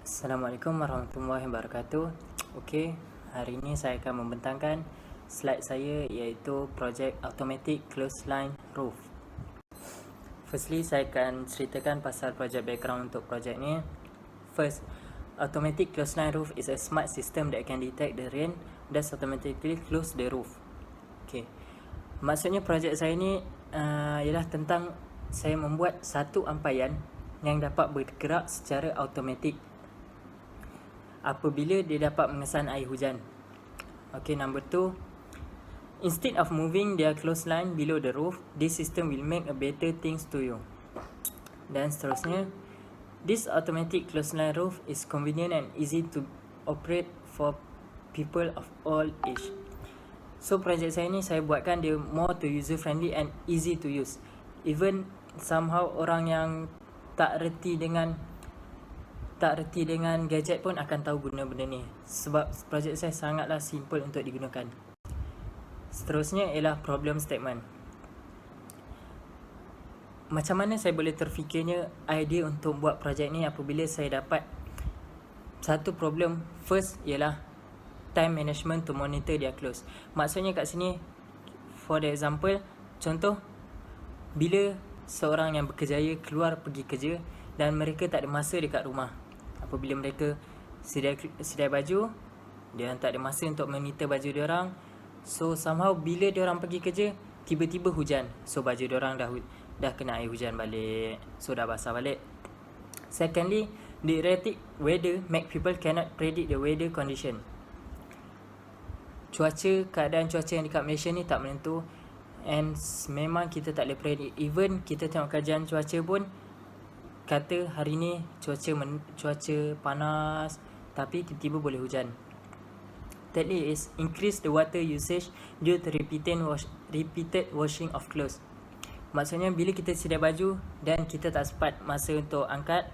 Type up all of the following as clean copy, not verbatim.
Assalamualaikum warahmatullahi wabarakatuh. Okey, hari ini saya akan membentangkan slide saya iaitu projek Automatic Clothesline Roof. Firstly, saya akan ceritakan pasal projek background untuk projek ni. First, Automatic Clothesline Roof is a smart system that can detect the rain thus automatically close the roof. Okey. Maksudnya projek saya ni ialah tentang saya membuat satu ampaian yang dapat bergerak secara automatik apabila dia dapat mengesan air hujan. Okay, number 2. Instead of moving their clothesline below the roof, this system will make a better things to you. Dan seterusnya, this automatic clothesline roof is convenient and easy to operate for people of all age. So projek saya ni saya buatkan dia more to user friendly and easy to use. Even somehow orang yang tak reti dengan gadget pun akan tahu guna benda ni, sebab projek saya sangatlah simple untuk digunakan. Seterusnya ialah problem statement. Macam mana saya boleh terfikirnya idea untuk buat projek ni apabila saya dapat satu problem. First ialah time management to monitor their clothes. Maksudnya kat sini, for the example, contoh bila seorang yang berkejaya keluar pergi kerja dan mereka tak ada masa dekat rumah. Apabila mereka sedia baju, dia tak ada masa untuk monitor baju dia orang. So somehow bila dia orang pergi kerja, tiba-tiba hujan. So baju dia orang dah kena air hujan balik. So dah basah balik. Secondly, the erratic weather make people cannot predict the weather condition. Keadaan cuaca yang dekat Malaysia ni tak menentu, and memang kita tak boleh predict. Even kita tengok kajian cuaca pun kata hari ni cuaca panas tapi tiba-tiba boleh hujan. Thirdly is increase the water usage due to repeated washing of clothes. Maksudnya bila kita sedia baju dan kita tak sempat masa untuk angkat,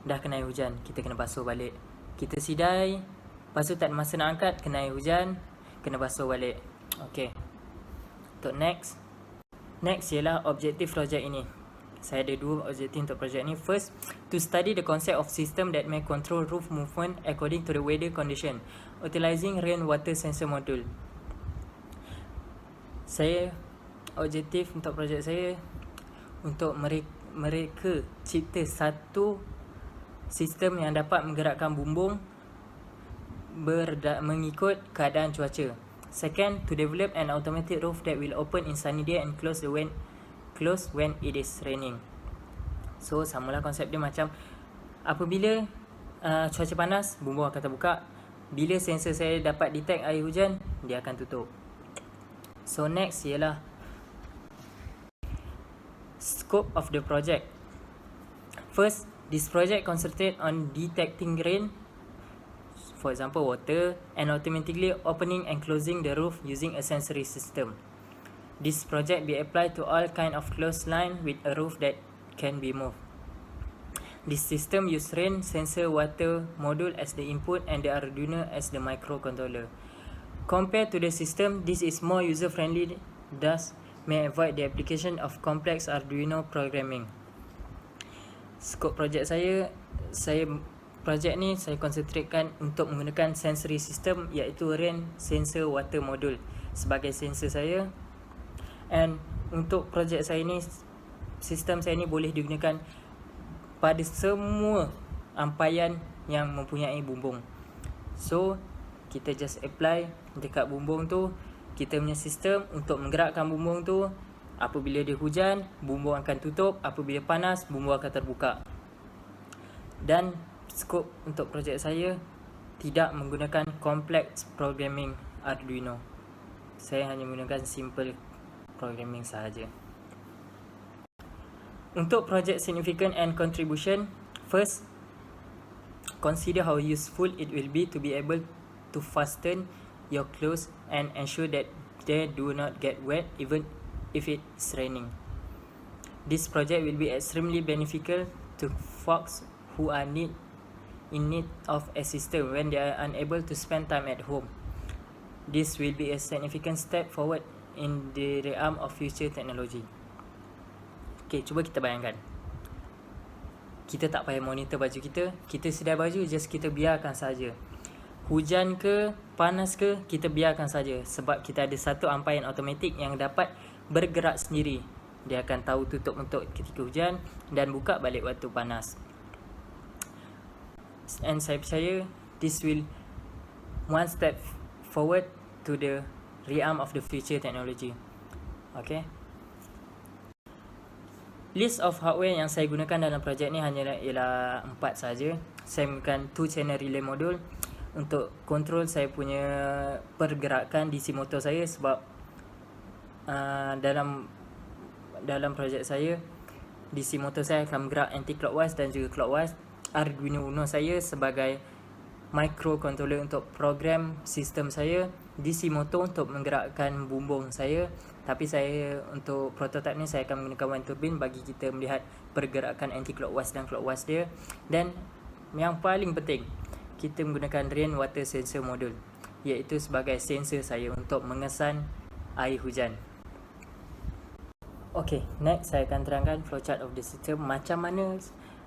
dah kena air hujan, kita kena basuh balik. Kita sidai, lepas tu tak ada masa nak angkat, kena air hujan, kena basuh balik. Okay, untuk next ialah objektif projek ini. Saya ada dua objektif untuk projek ni. First, to study the concept of system that may control roof movement according to the weather condition, utilizing rainwater sensor module. Objektif untuk projek saya untuk mereka cipta satu sistem yang dapat menggerakkan bumbung mengikut keadaan cuaca. Second, to develop an automatic roof that will open in sunny day and close when it is raining. So samalah konsep dia macam apabila cuaca panas, bumbung akan terbuka. Bila sensor saya dapat detect air hujan, dia akan tutup. So next ialah scope of the project. First, this project concentrate on detecting rain, for example water, and automatically opening and closing the roof using a sensory system. This project be applied to all kind of clothesline with a roof that can be moved. This system use rain sensor water module as the input and the Arduino as the microcontroller. Compared to the system, this is more user friendly, thus may avoid the application of complex Arduino programming. Skop projek saya projek ni saya konsentrasikan untuk menggunakan sensory system iaitu rain sensor water module sebagai sensor saya. And untuk projek saya ni, sistem saya ni boleh digunakan pada semua ampaian yang mempunyai bumbung. So kita just apply dekat bumbung tu kita punya sistem untuk menggerakkan bumbung tu. Apabila dia hujan, bumbung akan tutup. Apabila panas, bumbung akan terbuka. Dan skop untuk projek saya tidak menggunakan complex programming Arduino. Saya hanya menggunakan simple programming sahaja. Untuk project significant and contribution, first, consider how useful it will be to be able to fasten your clothes and ensure that they do not get wet even if it's raining. This project will be extremely beneficial to folks who are in need of assistance when they are unable to spend time at home. This will be a significant step forward in the realm of future technology. Okay, cuba kita bayangkan. kita tak payah monitor baju kita sedia baju, just kita biarkan saja. Hujan ke, panas ke, kita biarkan saja, sebab kita ada satu ampaian automatik yang dapat bergerak sendiri. Dia akan tahu tutup untuk ketika hujan dan buka balik waktu panas. And saya percaya this will one step forward to the realm of the future technology. Okay. List of hardware yang saya gunakan dalam projek ni hanya ialah 4 saja. Saya menggunakan 2 channel relay module untuk kontrol saya punya pergerakan DC motor saya, sebab dalam projek saya DC motor saya akan bergerak anti-clockwise dan juga clockwise. Arduino Uno saya sebagai microcontroller untuk program sistem saya, DC motor untuk menggerakkan bumbung saya. Tapi saya untuk prototype ni saya akan menggunakan wind turbine bagi kita melihat pergerakan anti-clockwise dan clockwise dia. Dan yang paling penting, kita menggunakan rainwater sensor module, iaitu sebagai sensor saya untuk mengesan air hujan. Okay, next saya akan terangkan flowchart of the system, macam mana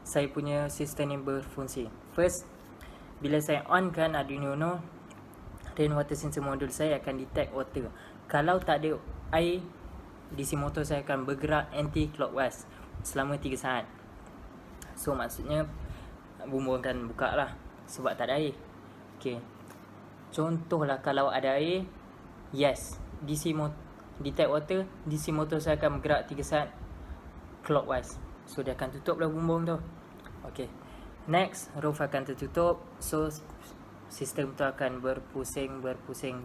saya punya sistem ni berfungsi. First, bila saya onkan Arduino Uno, rainwater sensor module saya akan detect water. Kalau tak ada air, DC motor saya akan bergerak anti-clockwise selama 3 saat. So maksudnya bumbung akan buka lah sebab tak ada air. Okay, contohlah kalau ada air, yes, DC motor detect water, DC motor saya akan bergerak 3 saat clockwise. So dia akan tutup lah bumbung tu. Okay, next, roof akan tertutup. So sistem tu akan berpusing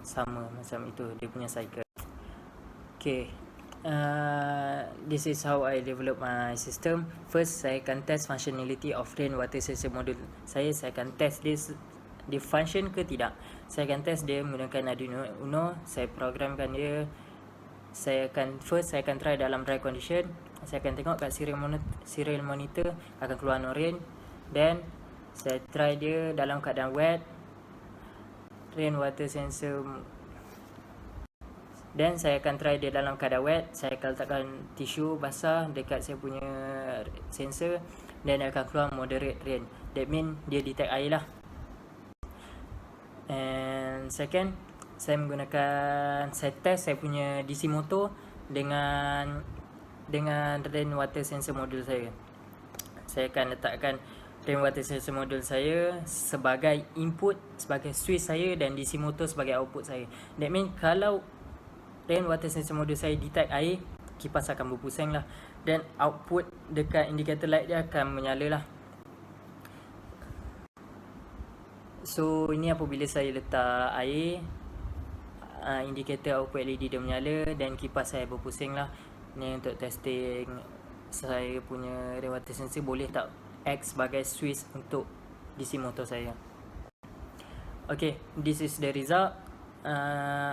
sama macam itu dia punya cycle. Okay, this is how I develop my system. First, saya akan test functionality of rainwater sensor module saya akan test dia function ke tidak. Saya akan test dia menggunakan Arduino Uno. Saya programkan dia. Saya akan try dalam dry condition. Saya akan tengok kat serial monitor akan keluar no rain. Then saya try dia dalam keadaan wet, rainwater sensor. Dan saya akan try dia dalam keadaan wet. Saya akan letakkan tisu basah dekat saya punya sensor, dan dia akan keluar moderate rain. That mean dia detect air lah. And second, saya test saya punya DC motor dengan rainwater sensor module saya. Saya akan letakkan rainwater sensor module saya sebagai input, sebagai switch saya, dan DC motor sebagai output saya. That mean kalau rainwater sensor module saya detect air, kipas akan berpusing lah, dan output dekat indicator light dia akan menyala lah. So ini apabila saya letak air, indikator output LED dia menyala dan kipas saya berpusing lah. Ni untuk testing saya punya rainwater sensor boleh tak act sebagai switch untuk DC motor saya. Okay, this is the result.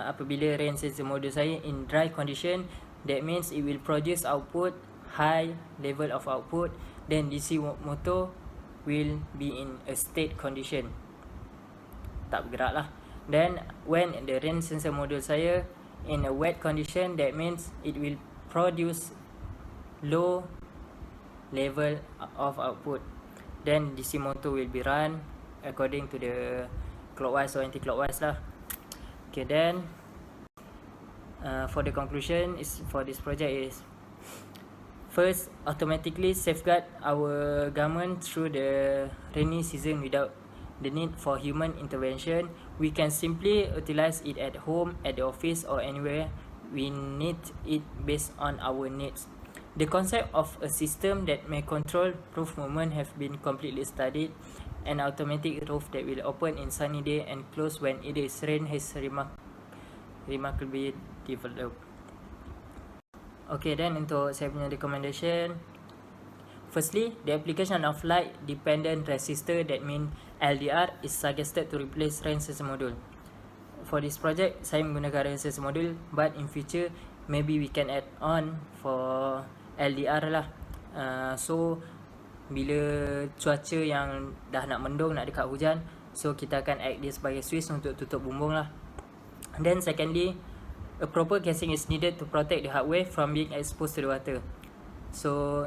Apabila rain sensor module saya in dry condition, that means it will produce output, high level of output. Then DC motor will be in a state condition, tak bergerak lah. Then when the rain sensor module saya in a wet condition, that means it will produce low level of output. Then DC motor will be run according to the clockwise or anti-clockwise lah. Okay, then for the conclusion is for this project is, first, automatically safeguard our garment through the rainy season without the need for human intervention. We can simply utilize it at home, at the office, or anywhere we need it based on our needs. The concept of a system that may control roof movement have been completely studied. An automatic roof that will open in sunny day and close when it is rain has remarkably developed. Okay, then untuk saya punya recommendation, firstly, the application of light dependent resistor, that mean LDR, is suggested to replace rain sensor module. For this project, saya menggunakan rain sensor module, but in future maybe we can add on for LDR lah. So bila cuaca yang dah nak mendung, nak dekat hujan, so kita akan add dia sebagai switch untuk tutup bumbung lah. Then secondly, a proper casing is needed to protect the hardware from being exposed to the water. So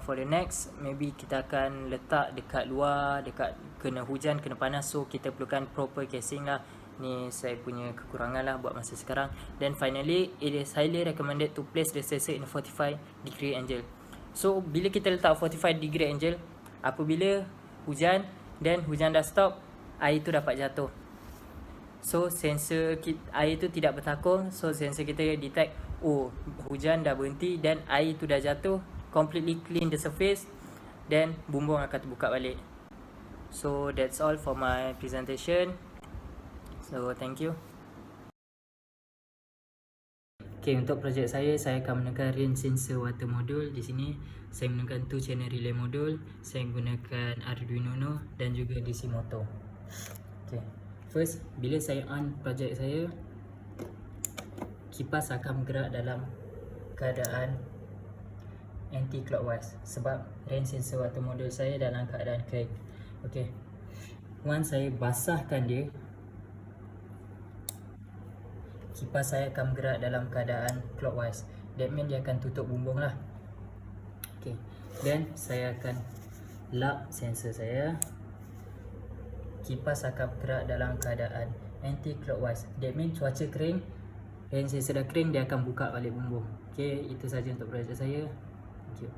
for the next, maybe kita akan letak dekat luar, dekat kena hujan, kena panas. So kita perlukan proper casing lah. Ni saya punya kekurangan lah buat masa sekarang. Then finally, it is highly recommended to place the sensor in a 45-degree angle. So bila kita letak 45-degree angle, apabila hujan, then hujan dah stop, air tu dapat jatuh. So sensor air tu tidak bertakung. So sensor kita detect, oh hujan dah berhenti dan air tu dah jatuh, completely clean the surface, then bumbung akan terbuka balik. So that's all for my presentation. So thank you. Okay, untuk projek saya akan menggunakan rain sensor water module. Di sini saya menggunakan 2 channel relay module, saya menggunakan Arduino Uno dan juga DC motor. Okay, first, bila saya on projek saya, kipas akan bergerak dalam keadaan anti-clockwise sebab rain sensor water module saya dalam keadaan crack. Okay, once saya basahkan dia, kipas saya akan bergerak dalam keadaan clockwise. That means dia akan tutup bumbung lah. Okay, then saya akan lock sensor saya. Kipas akan bergerak dalam keadaan anti-clockwise. That means cuaca kering, rain sensor dah kering, dia akan buka balik bumbung. Okay, itu saja untuk projek saya. Thank you.